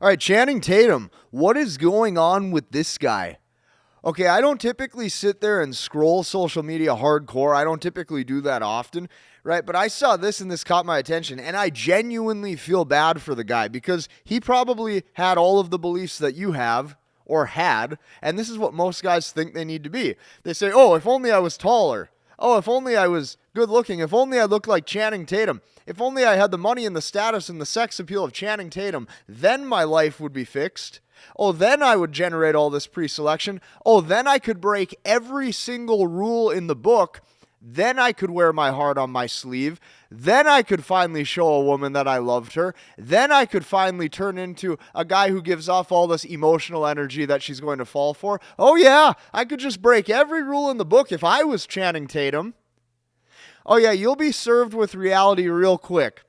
All right, Channing Tatum, what is going on with this guy? Okay, I don't typically sit there and scroll social media hardcore. I don't typically do that often, right? But I saw this and this caught my attention, and I genuinely feel bad for the guy because he probably had all of the beliefs that you have or had, and this is what most guys think they need to be. They say, oh, if only I was taller. Oh, if only I was good looking. If only I looked like Channing Tatum. If only I had the money and the status and the sex appeal of Channing Tatum, then my life would be fixed. Oh, then I would generate all this pre-selection. Oh, then I could break every single rule in the book. Then I could wear my heart on my sleeve. Then I could finally show a woman that I loved her. Then I could finally turn into a guy who gives off all this emotional energy that she's going to fall for. Oh yeah, I could just break every rule in the book if I was Channing Tatum. Oh yeah, you'll be served with reality real quick.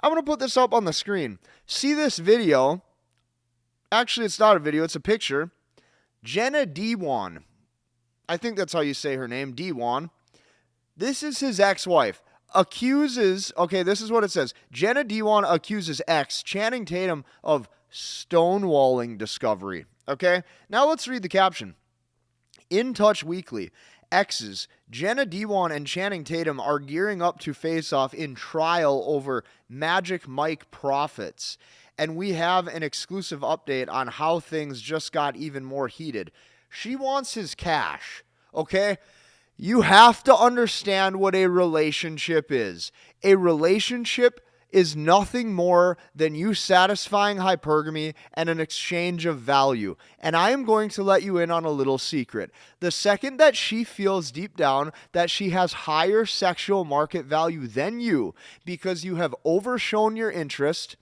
I'm going to put this up on the screen. See this video. Actually, it's not a video, it's a picture. Jenna Dewan. I think that's how you say her name, Dewan. This is his ex-wife. This is what it says. Jenna Dewan accuses ex Channing Tatum of stonewalling Discovery. Okay, now let's read the caption. In Touch Weekly, exes Jenna Dewan and Channing Tatum are gearing up to face off in trial over Magic Mike profits. And we have an exclusive update on how things just got even more heated. She wants his cash, okay? You have to understand what a relationship is. A relationship is nothing more than you satisfying hypergamy and an exchange of value. And I am going to let you in on a little secret. The second that she feels deep down that she has higher sexual market value than you because you have overshown your interest,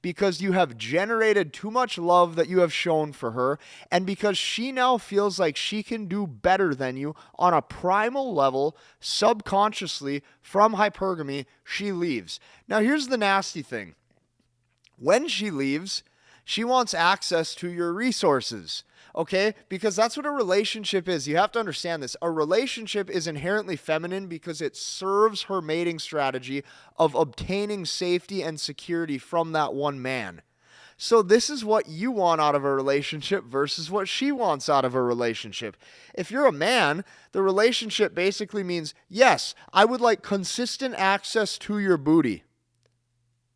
because you have generated too much love that you have shown for her, and because she now feels like she can do better than you on a primal level, subconsciously, from hypergamy, she leaves. Now, here's the nasty thing. When she leaves, she wants access to your resources. Okay? Because that's what a relationship is. You have to understand this. A relationship is inherently feminine because it serves her mating strategy of obtaining safety and security from that one man. So this is what you want out of a relationship versus what she wants out of a relationship. If you're a man, the relationship basically means, yes, I would like consistent access to your booty.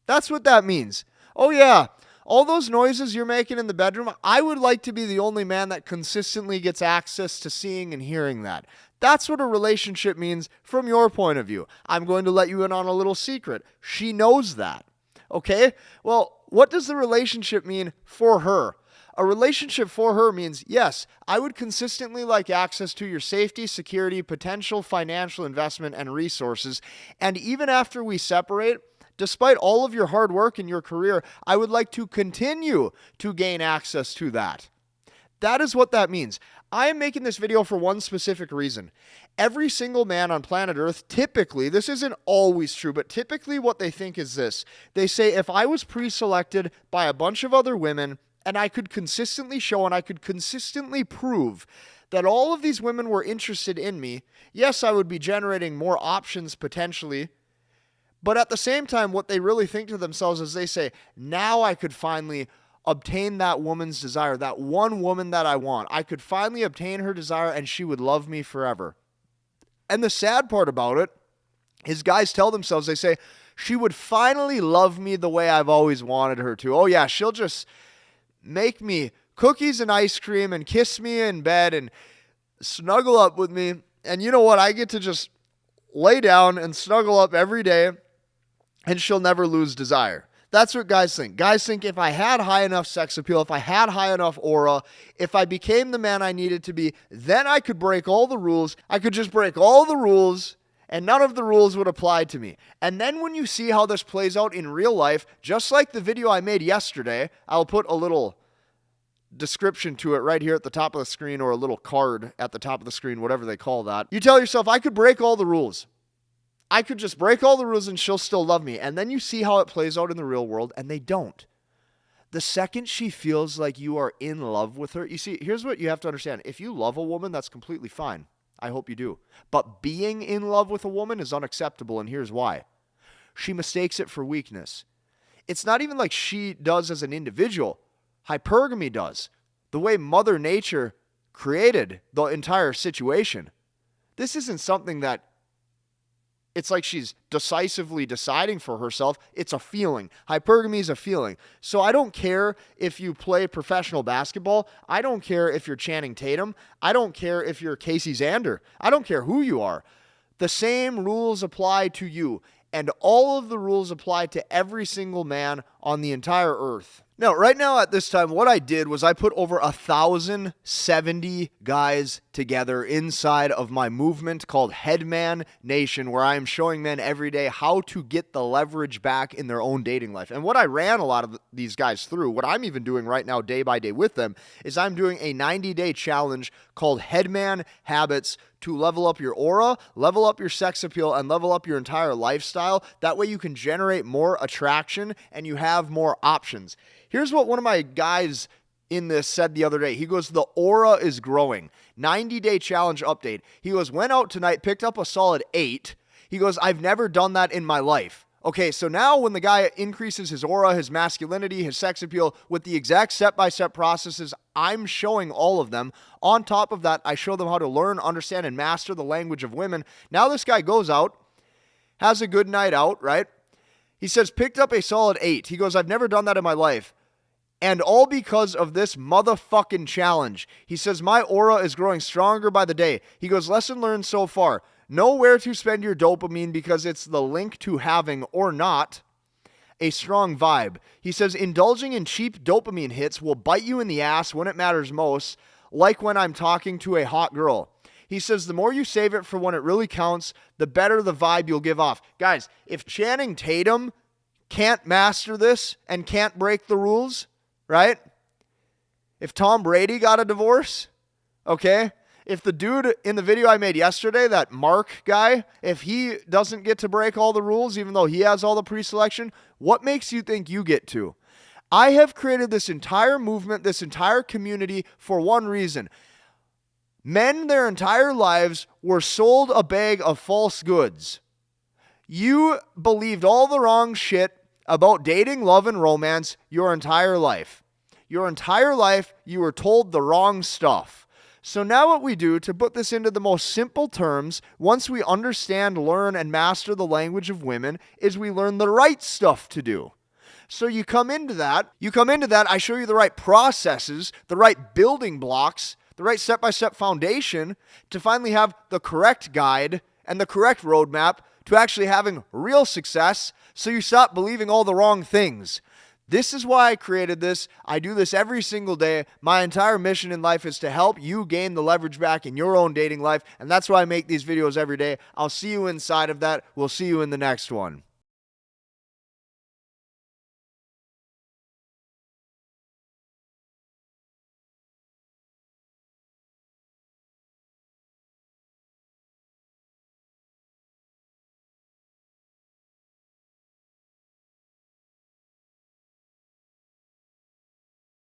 That's what that means. Oh yeah, all those noises you're making in the bedroom, I would like to be the only man that consistently gets access to seeing and hearing that. That's what a relationship means from your point of view. I'm going to let you in on a little secret. She knows that. Okay? Well, what does the relationship mean for her? A relationship for her means, yes, I would consistently like access to your safety, security, potential financial investment, and resources. And even after we separate, despite all of your hard work in your career, I would like to continue to gain access to that. That is what that means. I am making this video for one specific reason. Every single man on planet Earth, typically, this isn't always true, but typically what they think is this. They say, if I was pre-selected by a bunch of other women and I could consistently show and I could consistently prove that all of these women were interested in me, yes, I would be generating more options potentially. But at the same time, what they really think to themselves is they say, now I could finally obtain that woman's desire, that one woman that I want. I could finally obtain her desire and she would love me forever. And the sad part about it is guys tell themselves, they say, she would finally love me the way I've always wanted her to. Oh yeah, she'll just make me cookies and ice cream and kiss me in bed and snuggle up with me. And you know what? I get to just lay down and snuggle up every day. And she'll never lose desire. That's what guys think. Guys think if I had high enough sex appeal, if I had high enough aura, if I became the man I needed to be, then I could break all the rules. I could just break all the rules and none of the rules would apply to me. And then when you see how this plays out in real life, just like the video I made yesterday, I'll put a little description to it right here at the top of the screen or a little card at the top of the screen, whatever they call that. You tell yourself, I could break all the rules. I could just break all the rules and she'll still love me. And then you see how it plays out in the real world, and they don't. The second she feels like you are in love with her, you see, here's what you have to understand. If you love a woman, that's completely fine. I hope you do. But being in love with a woman is unacceptable, and here's why. She mistakes it for weakness. It's not even like she does as an individual. Hypergamy does. The way Mother Nature created the entire situation. This isn't something that it's like she's decisively deciding for herself. It's a feeling. Hypergamy is a feeling. So I don't care if you play professional basketball. I don't care if you're Channing Tatum. I don't care if you're Casey Zander. I don't care who you are. The same rules apply to you. And all of the rules apply to every single man on the entire earth. Now, right now at this time, what I did was I put over 1,070 guys together inside of my movement called Headman Nation, where I am showing men every day how to get the leverage back in their own dating life. And what I ran a lot of these guys through, what I'm even doing right now day by day with them, is I'm doing a 90-day challenge called Headman Habits to level up your aura, level up your sex appeal, and level up your entire lifestyle. That way you can generate more attraction and you have more options. Here's what one of my guys in this said the other day. He goes, the aura is growing. 90-day challenge update. He goes, went out tonight, picked up a solid 8. He goes, I've never done that in my life. Okay, so now when the guy increases his aura, his masculinity, his sex appeal with the exact step-by-step processes, I'm showing all of them. On top of that, I show them how to learn, understand, and master the language of women. Now this guy goes out, has a good night out, right? He says, picked up a solid 8. He goes, I've never done that in my life. And all because of this motherfucking challenge. He says, my aura is growing stronger by the day. He goes, lesson learned so far. Know where to spend your dopamine because it's the link to having or not a strong vibe. He says, indulging in cheap dopamine hits will bite you in the ass when it matters most, like when I'm talking to a hot girl. He says, the more you save it for when it really counts, the better the vibe you'll give off. Guys, if Channing Tatum can't master this and can't break the rules, right? If Tom Brady got a divorce, okay? If the dude in the video I made yesterday, that Mark guy, if he doesn't get to break all the rules, even though he has all the pre-selection, what makes you think you get to? I have created this entire movement, this entire community for one reason. Men their entire lives were sold a bag of false goods. You believed all the wrong shit about dating, love, and romance your entire life. Your entire life, you were told the wrong stuff. So now what we do, to put this into the most simple terms, once we understand, learn, and master the language of women, is we learn the right stuff to do. So you come into that, I show you the right processes, the right building blocks, the right step-by-step foundation to finally have the correct guide and the correct roadmap to actually having real success, so you stop believing all the wrong things. This is why I created this. I do this every single day. My entire mission in life is to help you gain the leverage back in your own dating life, and that's why I make these videos every day. I'll see you inside of that. We'll see you in the next one.